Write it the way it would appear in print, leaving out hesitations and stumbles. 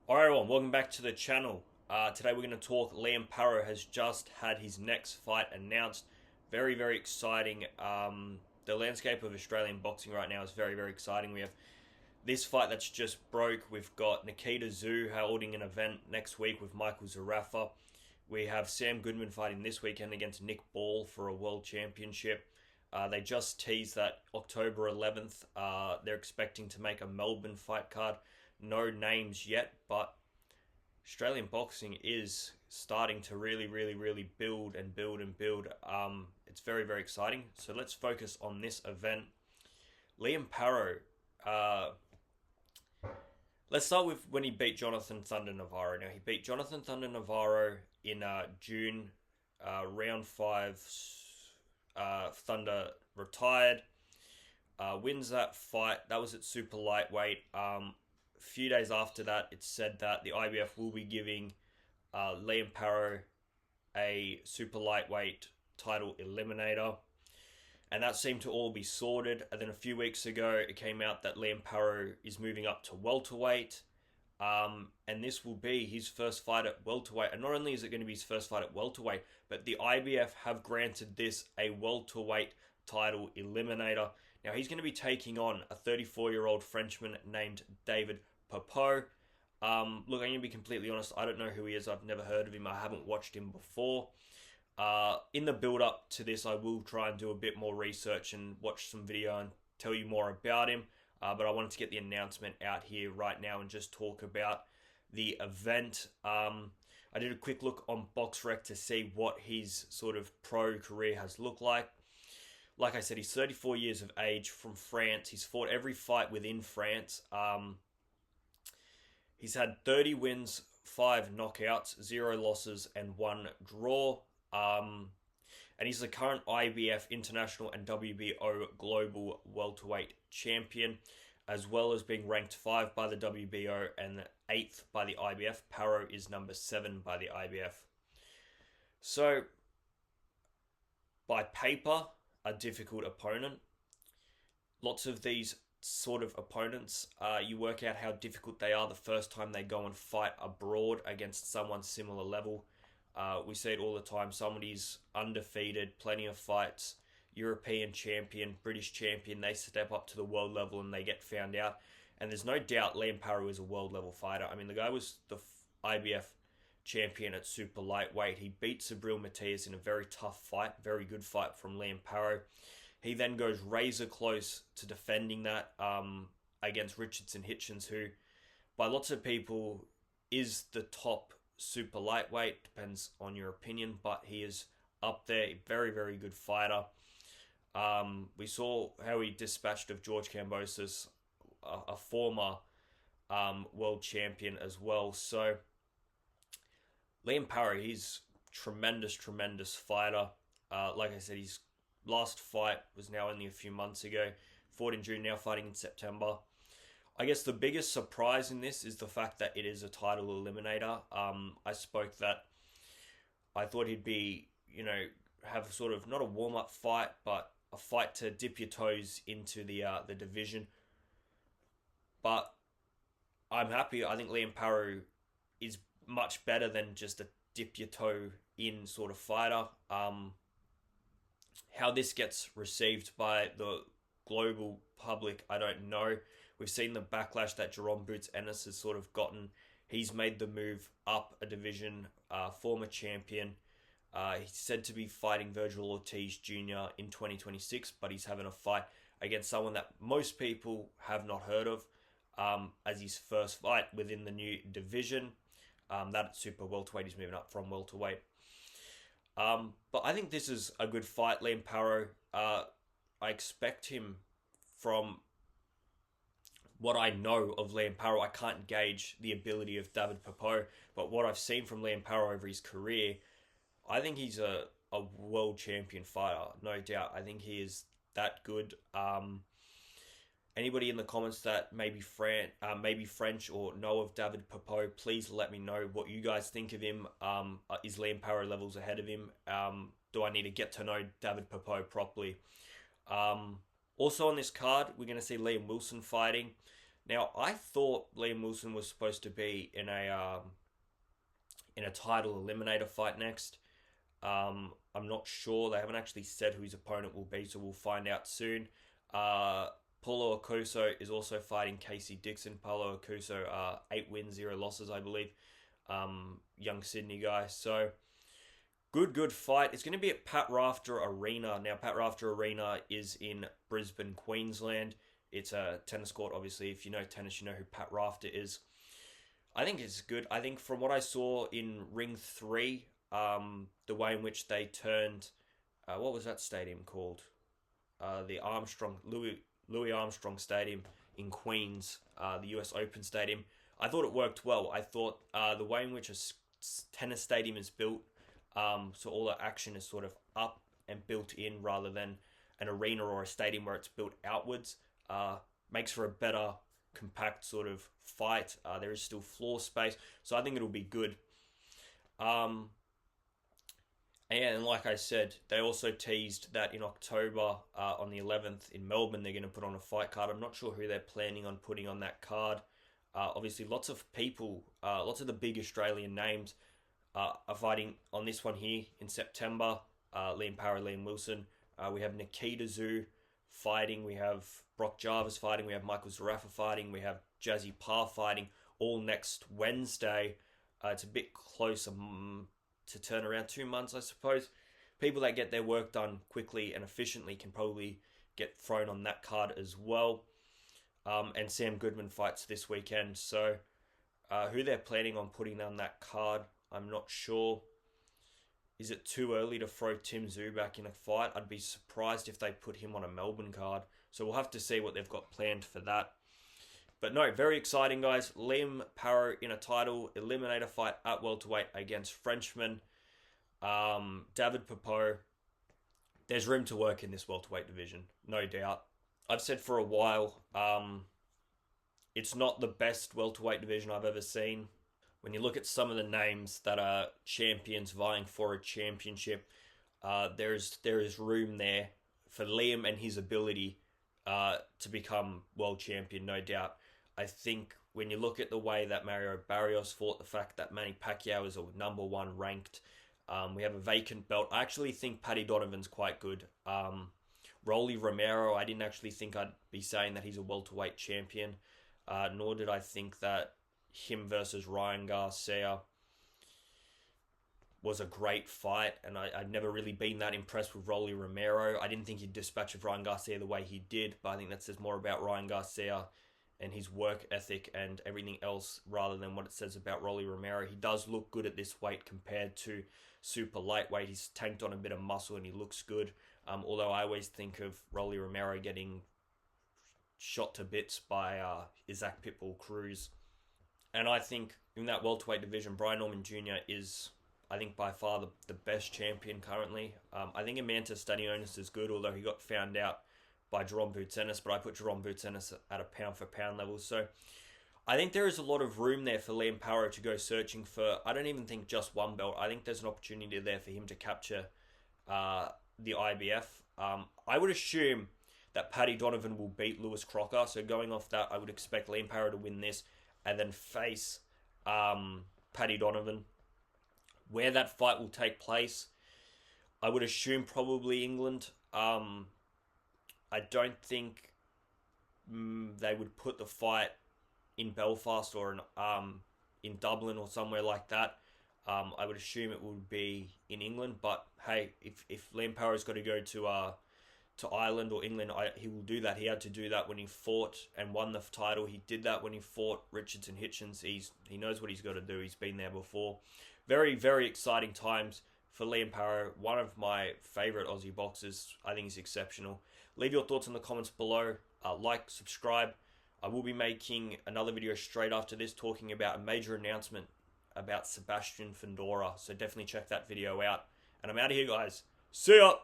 Alright everyone, welcome back to the channel. Today we're going to talk. Liam Paro has just had his next fight announced. Very, very exciting. The landscape of Australian boxing right now is very, very exciting. We have this fight that's just broke. We've got Nikita Tszyu holding an event next week with Michael Zarafa. We have Sam Goodman fighting this weekend against Nick Ball for a world championship. They just teased that October 11th, they're expecting to make a Melbourne fight card. No names yet, but Australian boxing is starting to really, really, really build and build and build. It's very, very exciting. So let's focus on this event. Liam Paro. Uh, let's start with when he beat Jonathan Thunder Navarro. Now he beat Jonathan Thunder Navarro in June, round five. Thunder retired. Wins that fight. That was at super lightweight. A few days after that, it's said that the IBF will be giving Liam Paro a super lightweight title eliminator, and that seemed to all be sorted. And then a few weeks ago, it came out that Liam Paro is moving up to welterweight, and this will be his first fight at welterweight. And not only is it going to be his first fight at welterweight, but the IBF have granted this a welterweight title eliminator. Now he's going to be taking on a 34-year-old Frenchman named David Paro. Look, I'm going to be completely honest. I don't know who he is. I've never heard of him. I haven't watched him before. In the build-up to this, I will try and do a bit more research and watch some video and tell you more about him. But I wanted to get the announcement out here right now and just talk about the event. I did a quick look on BoxRec to see what his sort of pro career has looked like. Like I said, he's 34 years of age, from France. He's fought every fight within France. He's had 30 wins, 5 knockouts, 0 losses, and 1 draw. And he's the current IBF International and WBO Global Welterweight Champion, as well as being ranked 5 by the WBO and 8th by the IBF. Paro is number 7 by the IBF. So, by paper, a difficult opponent. Lots of these sort of opponents, you work out how difficult they are the first time they go and fight abroad against someone similar level. We see it all the time. Somebody's undefeated, plenty of fights, European champion, British champion, they step up to the world level and they get found out. And there's no doubt Liam Paro is a world level fighter. I mean, the guy was the IBF champion at super lightweight. He beat Sabril Matias in a very tough fight, very good fight from Liam Paro. He then goes razor close to defending that against Richardson Hitchens, who, by lots of people, is the top super lightweight. Depends on your opinion, but he is up there. Very, very good fighter. We saw how he dispatched of George Kambosos, a former world champion as well. So, Liam Paro, he's tremendous, tremendous fighter. Like I said, his last fight was now only a few months ago. Fought in June, now fighting in September. I guess the biggest surprise in this is the fact that it is a title eliminator. I spoke that I thought he'd be, have sort of not a warm-up fight, but a fight to dip your toes into the division. But I'm happy. I think Liam Paro is much better than just a dip your toe in sort of fighter. How this gets received by the global public, I don't know. We've seen the backlash that Jerome Boots Ennis has sort of gotten. He's made the move up a division, former champion. He's said to be fighting Virgil Ortiz Jr. in 2026, but he's having a fight against someone that most people have not heard of as his first fight within the new division. That super welterweight, he's moving up from welterweight. But I think this is a good fight. Liam Paro, I expect him, from what I know of Liam Paro, I can't gauge the ability of David Paro, but what I've seen from Liam Paro over his career, I think he's a world champion fighter, no doubt. I think he is that good. Anybody in the comments that maybe French or know of David Paro, please let me know what you guys think of him. Is Liam Paro levels ahead of him? Do I need to get to know David Paro properly? Also on this card, we're going to see Liam Wilson fighting. Now, I thought Liam Wilson was supposed to be in a title eliminator fight next. I'm not sure. They haven't actually said who his opponent will be, so we'll find out soon. Paulo Acuso is also fighting Casey Dixon. Paulo Acuso, 8 wins, 0 losses, I believe. Young Sydney guy. So, good fight. It's going to be at Pat Rafter Arena. Now, Pat Rafter Arena is in Brisbane, Queensland. It's a tennis court, obviously. If you know tennis, you know who Pat Rafter is. I think it's good. I think from what I saw in Ring 3, the way in which they turned... what was that stadium called? The Louis Armstrong Stadium in Queens, the US Open Stadium. I thought it worked well. I thought the way in which a tennis stadium is built, so all the action is sort of up and built in rather than an arena or a stadium where it's built outwards, makes for a better compact sort of fight. There is still floor space, so I think it'll be good. And like I said, they also teased that in October, on the 11th in Melbourne, they're going to put on a fight card. I'm not sure who they're planning on putting on that card. Obviously, lots of people, lots of the big Australian names are fighting on this one here in September. Liam Paro, Liam Wilson. We have Nikita Tszyu fighting. We have Brock Jarvis fighting. We have Michael Zarafa fighting. We have Jazzy Parr fighting. All next Wednesday. It's a bit closer to turn around, 2 months, I suppose. People that get their work done quickly and efficiently can probably get thrown on that card as well. And Sam Goodman fights this weekend. So who they're planning on putting on that card, I'm not sure. Is it too early to throw Tim Tszyu back in a fight? I'd be surprised if they put him on a Melbourne card. So we'll have to see what they've got planned for that. But no, very exciting, guys. Liam Paro in a title eliminator fight at welterweight against Frenchman David Pepot. There's room to work in this welterweight division, no doubt. I've said for a while, it's not the best welterweight division I've ever seen. When you look at some of the names that are champions vying for a championship, there is room there for Liam and his ability to become world champion, no doubt. I think when you look at the way that Mario Barrios fought, the fact that Manny Pacquiao is a number 1 ranked, we have a vacant belt. I actually think Paddy Donovan's quite good. Rolly Romero, I didn't actually think I'd be saying that he's a welterweight champion, nor did I think that him versus Ryan Garcia was a great fight, and I'd never really been that impressed with Rolly Romero. I didn't think he'd dispatch of Ryan Garcia the way he did, but I think that says more about Ryan Garcia and his work ethic and everything else rather than what it says about Rolly Romero. He does look good at this weight compared to super lightweight. He's tanked on a bit of muscle and he looks good. Although I always think of Rolly Romero getting shot to bits by Isaac Pitbull Cruz. And I think in that welterweight division, Brian Norman Jr. is, I think, by far the best champion currently. I think Amantas Stanionis is good, although he got found out by Jerome Boutsenis, but I put Jerome Boutsenis at a pound-for-pound level. So I think there is a lot of room there for Liam Paro to go searching for, I don't even think just one belt. I think there's an opportunity there for him to capture the IBF. I would assume that Paddy Donovan will beat Lewis Crocker. So going off that, I would expect Liam Paro to win this and then face Paddy Donovan. Where that fight will take place, I would assume probably England. I don't think they would put the fight in Belfast or in Dublin or somewhere like that. I would assume it would be in England, but hey, if Liam Paro's got to go to Ireland or England, he will do that. He had to do that when he fought and won the title. He did that when he fought Richardson Hitchens. He knows what he's got to do. He's been there before. Very, very exciting times for Liam Paro. One of my favourite Aussie boxers. I think he's exceptional. Leave your thoughts in the comments below. Like, subscribe. I will be making another video straight after this talking about a major announcement about Sebastian Fundora. So definitely check that video out. And I'm out of here, guys. See ya!